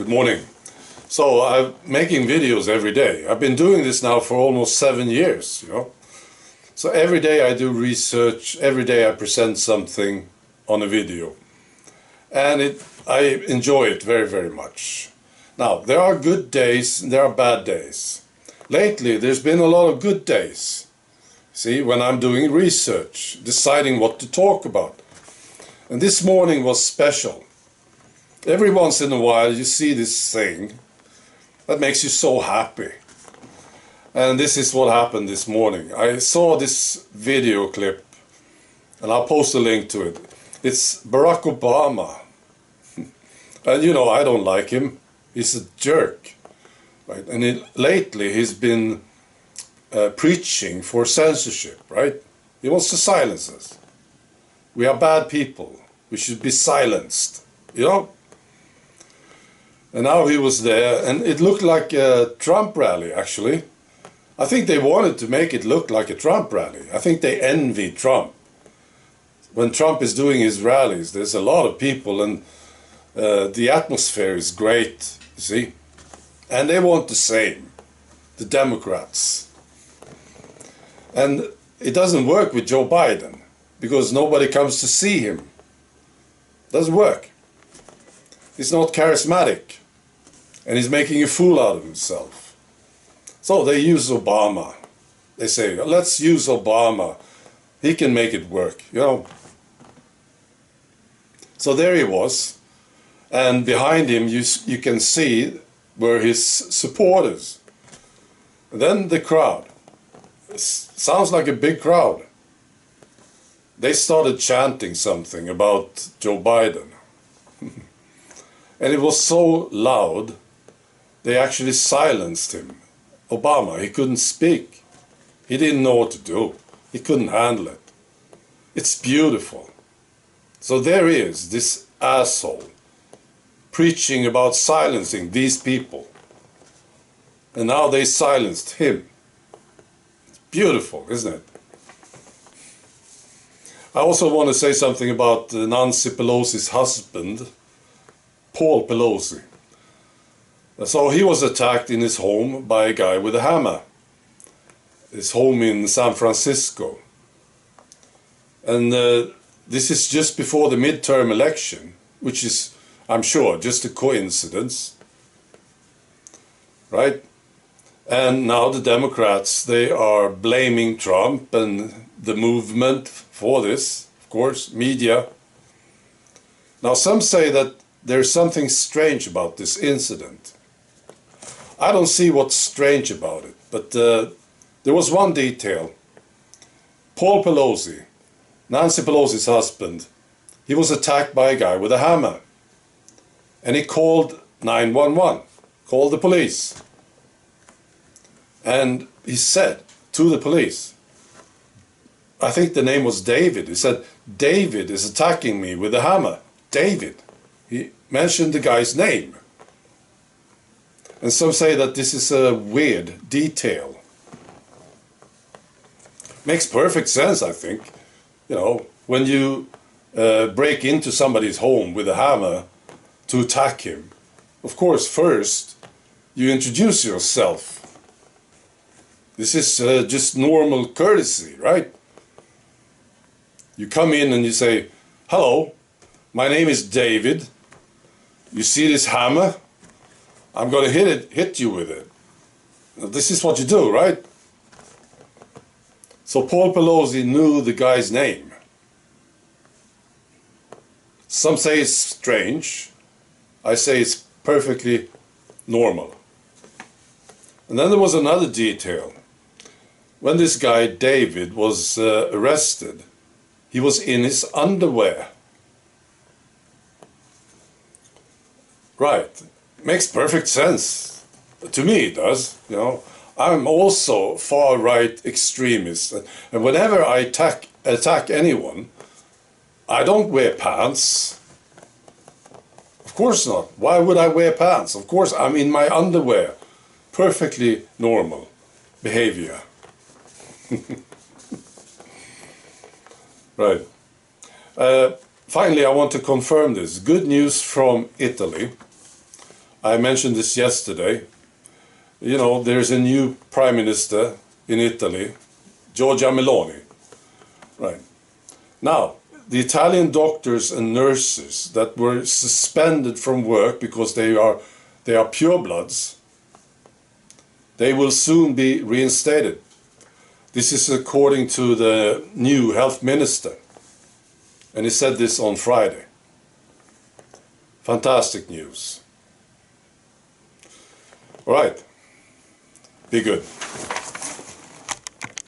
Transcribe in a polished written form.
Good morning. So I'm making videos every day. I've been doing this now for almost 7 years, So every day I do research, every day I present something on a video. And I enjoy it very, very much. Now, there are good days and there are bad days. Lately, there's been a lot of good days. See, when I'm doing research, deciding what to talk about. And this morning was special. Every once in a while you see this thing that makes you so happy. And this is what happened this morning. I saw this video clip, and I'll post a link to it. It's Barack Obama. And I don't like him. He's a jerk. Right? And lately he's been preaching for censorship, right? He wants to silence us. We are bad people. We should be silenced, And now he was there, and it looked like a Trump rally, actually. I think they wanted to make it look like a Trump rally. I think they envy Trump. When Trump is doing his rallies, there's a lot of people, and the atmosphere is great, you see. And they want the same, the Democrats. And it doesn't work with Joe Biden, because nobody comes to see him. Doesn't work. He's not charismatic. And he's making a fool out of himself. So they use Obama. They say, let's use Obama. He can make it work, So there he was. And behind him you can see were his supporters. And then the crowd. It sounds like a big crowd. They started chanting something about Joe Biden. And it was so loud, they actually silenced him. Obama, he couldn't speak. He didn't know what to do. He couldn't handle it. It's beautiful. So there he is, this asshole, preaching about silencing these people. And now they silenced him. It's beautiful, isn't it? I also want to say something about Nancy Pelosi's husband, Paul Pelosi. So he was attacked in his home by a guy with a hammer. His home in San Francisco. And this is just before the midterm election, which is, I'm sure, just a coincidence. Right? And now the Democrats, they are blaming Trump and the movement for this, of course, media. Now some say that there's something strange about this incident. I don't see what's strange about it, but there was one detail. Paul Pelosi, Nancy Pelosi's husband, he was attacked by a guy with a hammer. And he called 911, called the police. And he said to the police, I think the name was David, he said, David is attacking me with a hammer. David. He mentioned the guy's name. And some say that this is a weird detail. Makes perfect sense, I think. When you break into somebody's home with a hammer to attack him, of course, first you introduce yourself. This is just normal courtesy, right? You come in and you say, hello, my name is David. You see this hammer? I'm going to hit you with it. This is what you do, right? So Paul Pelosi knew the guy's name. Some say it's strange. I say it's perfectly normal. And then there was another detail. When this guy, David, was arrested, he was in his underwear. Right. Makes perfect sense. To me it does, I'm also far-right extremist. And whenever I attack anyone, I don't wear pants. Of course not. Why would I wear pants? Of course I'm in my underwear. Perfectly normal behavior. Right. Finally, I want to confirm this. Good news from Italy. I mentioned this yesterday. You know, there's a new prime minister in Italy, Giorgia Meloni. Right. Now, the Italian doctors and nurses that were suspended from work because they are purebloods, they will soon be reinstated. This is according to the new health minister. And he said this on Friday. Fantastic news. All right. Be good.